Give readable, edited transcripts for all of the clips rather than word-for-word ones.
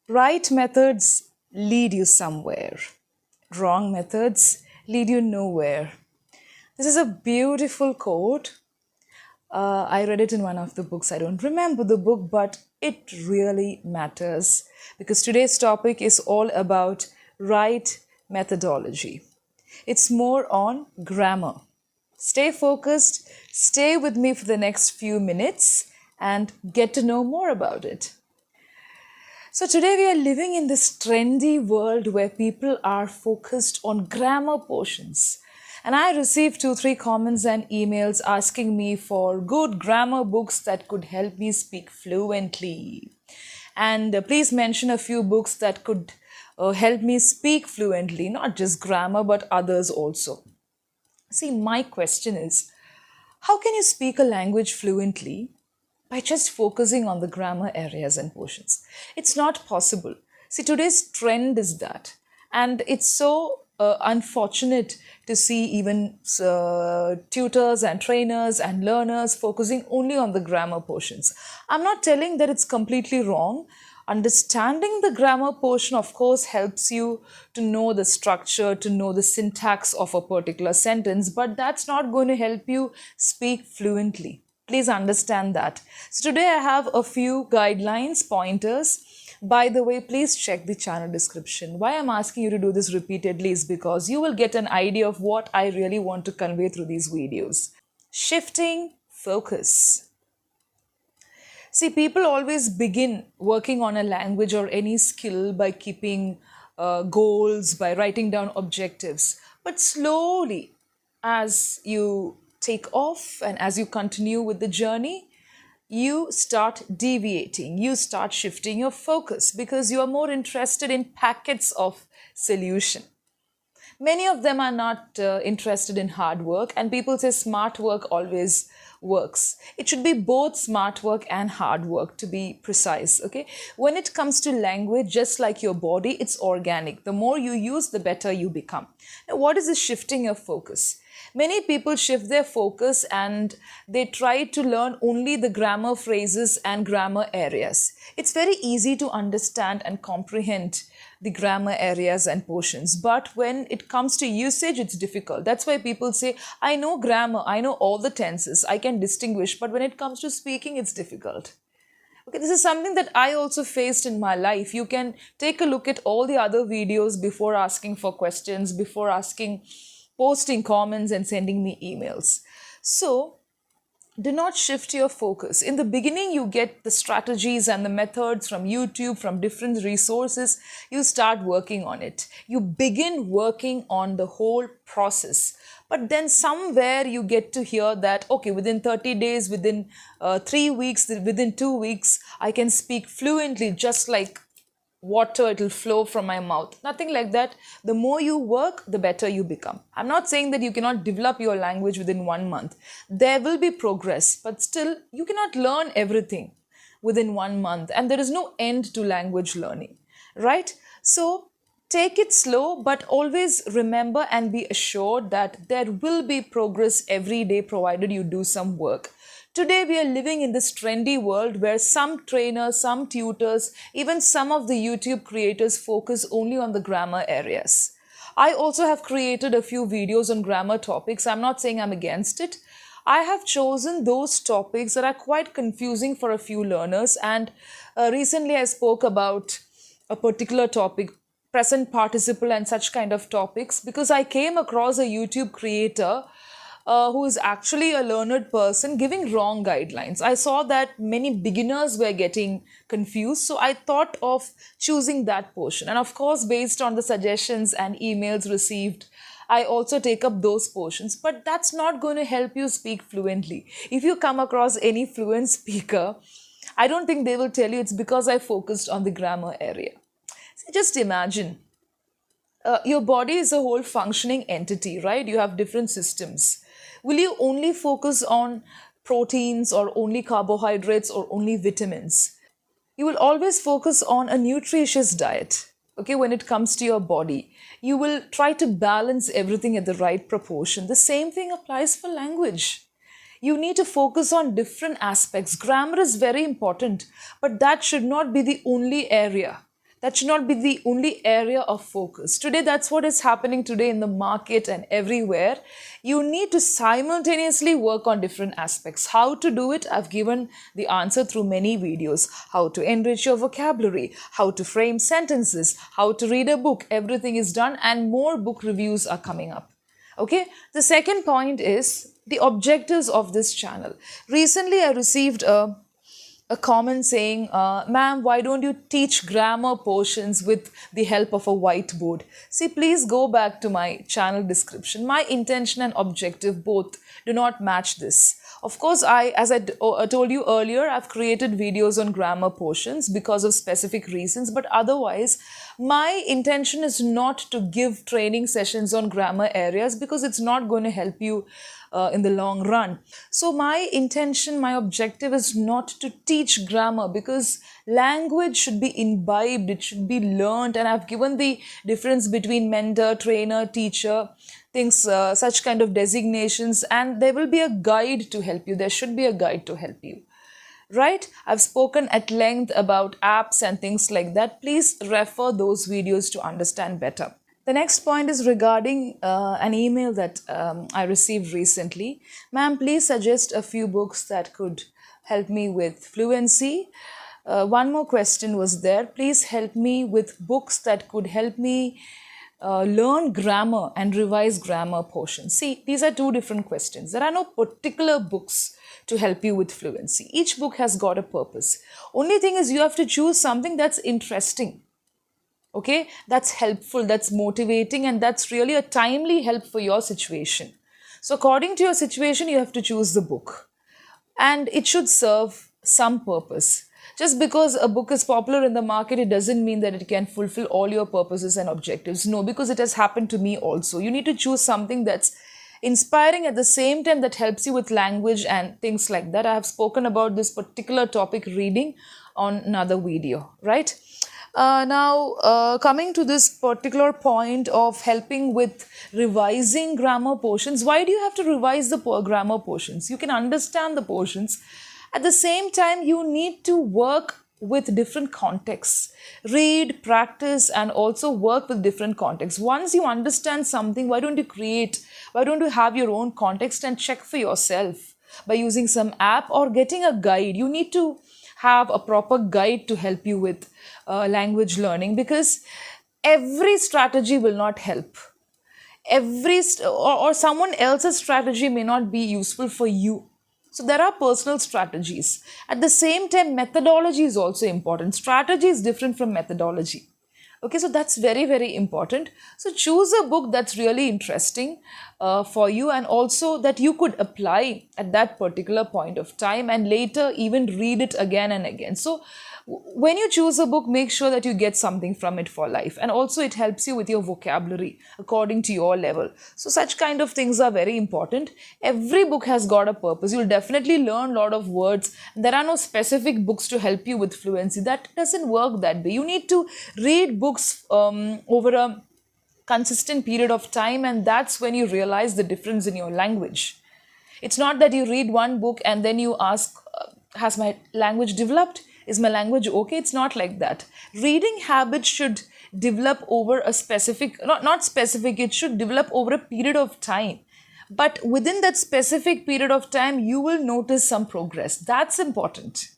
Right methods lead you somewhere. Wrong methods lead you nowhere. This is a beautiful quote. I read it in one of the books. I don't remember the book, but it really matters because today's topic is all about right methodology. It's more on grammar. Stay focused, stay with me for the next few minutes, and get to know more about it. So, today we are living in this trendy world where people are focused on grammar portions. And I received two, three comments and emails asking me for good grammar books that could help me speak fluently. And please mention a few books that could help me speak fluently, not just grammar, but others also. See, my question is how can you speak a language fluently by just focusing on the grammar areas and portions? It's not possible. See, today's trend is that. And it's so unfortunate to see even tutors and trainers and learners focusing only on the grammar portions. I'm not telling that it's completely wrong. Understanding the grammar portion, of course, helps you to know the structure, to know the syntax of a particular sentence, but that's not going to help you speak fluently. Please understand that. So, today I have a few guidelines, pointers. By the way, please check the channel description. Why I'm asking you to do this repeatedly is because you will get an idea of what I really want to convey through these videos. Shifting focus. See, people always begin working on a language or any skill by keeping goals, by writing down objectives. But slowly, as you take off and as you continue with the journey, you start deviating, you start shifting your focus because you are more interested in packets of solution. Many of them are not interested in hard work, and people say smart work always works. It should be both smart work and hard work, to be precise. Okay, when it comes to language, just like your body, it's organic. The more you use, the better you become. Now, what is this shifting your focus? Many people shift their focus and they try to learn only the grammar phrases and grammar areas. It's very easy to understand and comprehend the grammar areas and portions, but when it comes to usage, it's difficult. That's why people say, I know grammar, I know all the tenses, I can distinguish, but when it comes to speaking, it's difficult. Okay, this is something that I also faced in my life. You can take a look at all the other videos before asking for questions, before posting comments and sending me emails. So, do not shift your focus. In the beginning, you get the strategies and the methods from YouTube, from different resources. You start working on it. You begin working on the whole process. But then somewhere you get to hear that, okay, within 30 days, within 3 weeks, within 2 weeks, I can speak fluently just like water, it'll flow from my mouth. Nothing like that. The more you work, the better you become. I'm not saying that you cannot develop your language within 1 month. There will be progress, but still, you cannot learn everything within 1 month, and there is no end to language learning, right? So, take it slow, but always remember and be assured that there will be progress every day provided you do some work. Today, we are living in this trendy world where some trainers, some tutors, even some of the YouTube creators focus only on the grammar areas. I also have created a few videos on grammar topics. I'm not saying I'm against it. I have chosen those topics that are quite confusing for a few learners, and recently I spoke about a particular topic, present participle and such kind of topics, because I came across a YouTube creator who is actually a learned person giving wrong guidelines. I saw that many beginners were getting confused, so I thought of choosing that portion. And of course, based on the suggestions and emails received, I also take up those portions, but that's not going to help you speak fluently. If you come across any fluent speaker, I don't think they will tell you it's because I focused on the grammar area. So just imagine your body is a whole functioning entity, right? You have different systems. Will you only focus on proteins or only carbohydrates or only vitamins? You will always focus on a nutritious diet. Okay, when it comes to your body, you will try to balance everything at the right proportion. The same thing applies for language. You need to focus on different aspects. Grammar is very important, but that should not be the only area. That should not be the only area of focus. Today, that's what is happening today in the market and everywhere. You need to simultaneously work on different aspects. How to do it? I've given the answer through many videos. How to enrich your vocabulary, how to frame sentences, how to read a book. Everything is done, and more book reviews are coming up. Okay, the second point is the objectives of this channel. Recently, I received a comment saying, ma'am, why don't you teach grammar portions with the help of a whiteboard? See, please go back to my channel description. My intention and objective both do not match this. Of course, as I told you earlier, I've created videos on grammar portions because of specific reasons, but otherwise, my intention is not to give training sessions on grammar areas because it's not going to help you in the long run. So my intention, my objective is not to teach grammar because language should be imbibed, it should be learned, and I've given the difference between mentor, trainer, teacher, things, such kind of designations, and there will be a guide to help you. There should be a guide to help you. Right? I've spoken at length about apps and things like that. Please refer those videos to understand better. The next point is regarding an email that I received recently. Ma'am, please suggest a few books that could help me with fluency. One more question was there. Please help me with books that could help me learn grammar and revise grammar portions. See, these are two different questions. There are no particular books to help you with fluency. Each book has got a purpose. Only thing is you have to choose something that's interesting. Okay, that's helpful, that's motivating, and that's really a timely help for your situation. So according to your situation, you have to choose the book. And it should serve some purpose. Just because a book is popular in the market, it doesn't mean that it can fulfill all your purposes and objectives. No, because it has happened to me also. You need to choose something that's inspiring at the same time that helps you with language and things like that. I have spoken about this particular topic, reading, on another video, right? Now, coming to this particular point of helping with revising grammar portions, why do you have to revise the grammar portions? You can understand the portions. At the same time, you need to work with different contexts. Read, practice, and also work with different contexts. Once you understand something, why don't you have your own context and check for yourself by using some app or getting a guide? You need to have a proper guide to help you with language learning, because every strategy will not help. Or someone else's strategy may not be useful for you. So there are personal strategies. At the same time, methodology is also important. Strategy is different from methodology. Okay, so that's very, very important. So choose a book that's really interesting for you, and also that you could apply at that particular point of time and later even read it again and again. So when you choose a book, make sure that you get something from it for life. And also it helps you with your vocabulary according to your level. So such kind of things are very important. Every book has got a purpose. You'll definitely learn a lot of words. There are no specific books to help you with fluency. That doesn't work that way. You need to read books over a consistent period of time, and that's when you realize the difference in your language. It's not that you read one book and then you ask, has my language developed? Is my language okay? It's not like that. Reading habits should develop over a specific, not specific, it should develop over a period of time. But within that specific period of time, you will notice some progress. That's important.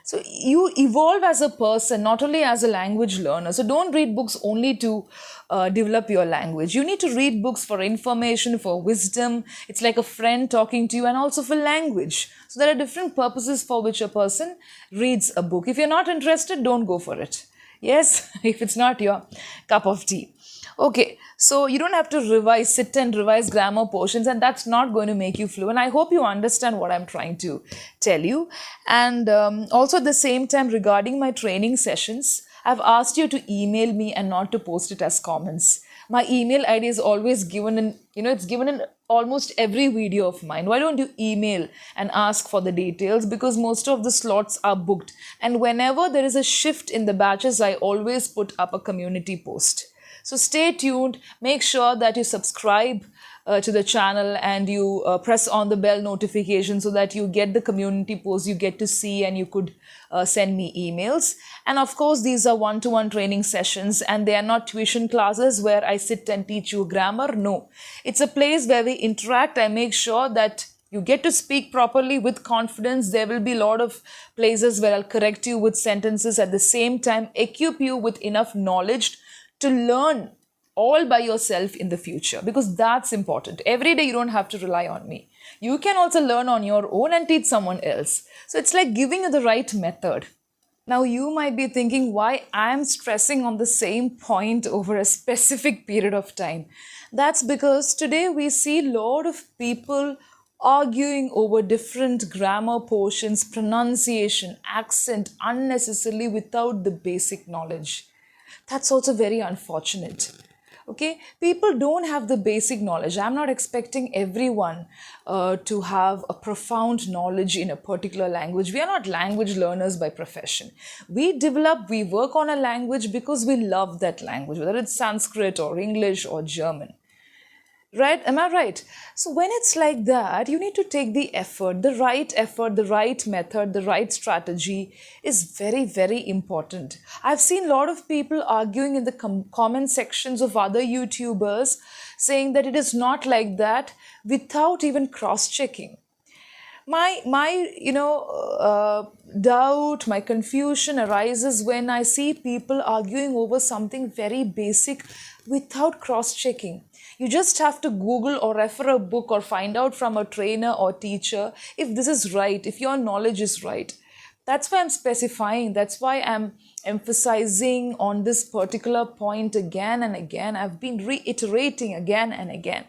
So you evolve as a person, not only as a language learner. So don't read books only to develop your language. You need to read books for information, for wisdom. It's like a friend talking to you, and also for language. So there are different purposes for which a person reads a book. If you're not interested, don't go for it. Yes, if it's not your cup of tea. Okay, so you don't have to sit and revise grammar portions, and that's not going to make you fluent. I hope you understand what I'm trying to tell you. And also at the same time, regarding my training sessions, I've asked you to email me and not to post it as comments. My email ID is always given in, it's given in almost every video of mine. Why don't you email and ask for the details? Because most of the slots are booked. And whenever there is a shift in the batches, I always put up a community post. So stay tuned. Make sure that you subscribe to the channel and you press on the bell notification so that you get the community posts you get to see, and you could send me emails. And of course, these are one-to-one training sessions, and they are not tuition classes where I sit and teach you grammar. No, it's a place where we interact. I make sure that you get to speak properly with confidence. There will be a lot of places where I'll correct you with sentences, at the same time equip you with enough knowledge to learn all by yourself in the future, because that's important. Every day you don't have to rely on me. You can also learn on your own and teach someone else. So it's like giving you the right method. Now you might be thinking why I'm stressing on the same point over a specific period of time. That's because today we see a lot of people arguing over different grammar portions, pronunciation, accent unnecessarily without the basic knowledge. That's also very unfortunate. Okay, people don't have the basic knowledge. I'm not expecting everyone to have a profound knowledge in a particular language. We are not language learners by profession. We work on a language because we love that language, whether it's Sanskrit or English or German. Right? Am I right? So when it's like that, you need to take the effort, the right method, the right strategy is very, very important. I've seen a lot of people arguing in the comment sections of other YouTubers saying that it is not like that without even cross-checking. My doubt, my confusion arises when I see people arguing over something very basic without cross-checking. You just have to Google or refer a book or find out from a trainer or teacher if this is right, if your knowledge is right. That's why I'm specifying. That's why I'm emphasizing on this particular point again and again. I've been reiterating again and again.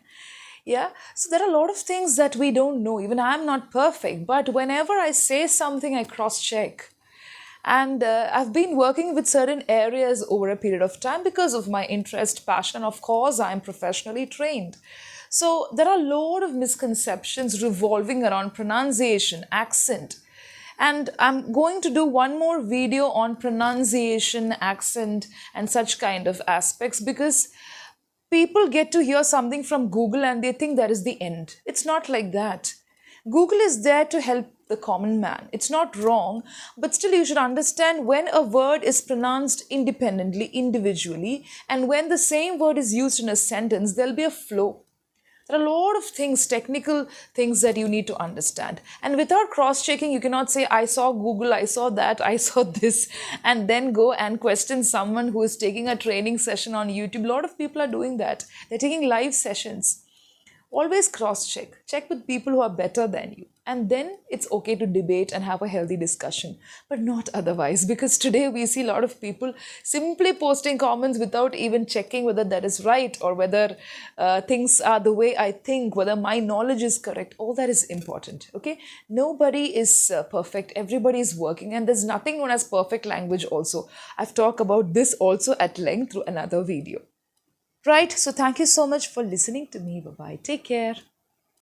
Yeah, so there are a lot of things that we don't know. Even I'm not perfect, but whenever I say something, I cross-check. And I've been working with certain areas over a period of time because of my interest, passion. Of course, I'm professionally trained. So there are a lot of misconceptions revolving around pronunciation, accent. And I'm going to do one more video on pronunciation, accent, and such kind of aspects, because people get to hear something from Google and they think that is the end. It's not like that. Google is there to help the common man. It's not wrong, but still you should understand when a word is pronounced independently, individually, and when the same word is used in a sentence, there'll be a flow. There are a lot of things, technical things that you need to understand. And without cross-checking, you cannot say, I saw Google, I saw that, I saw this, and then go and question someone who is taking a training session on YouTube. A lot of people are doing that. They're taking live sessions. Always cross-check. Check with people who are better than you. And then it's okay to debate and have a healthy discussion, but not otherwise, because today we see a lot of people simply posting comments without even checking whether that is right or whether things are the way I think, whether my knowledge is correct. All that is important, okay? Nobody is perfect. Everybody is working, and there's nothing known as perfect language also. I've talked about this also at length through another video. Right, so thank you so much for listening to me. Bye-bye. Take care.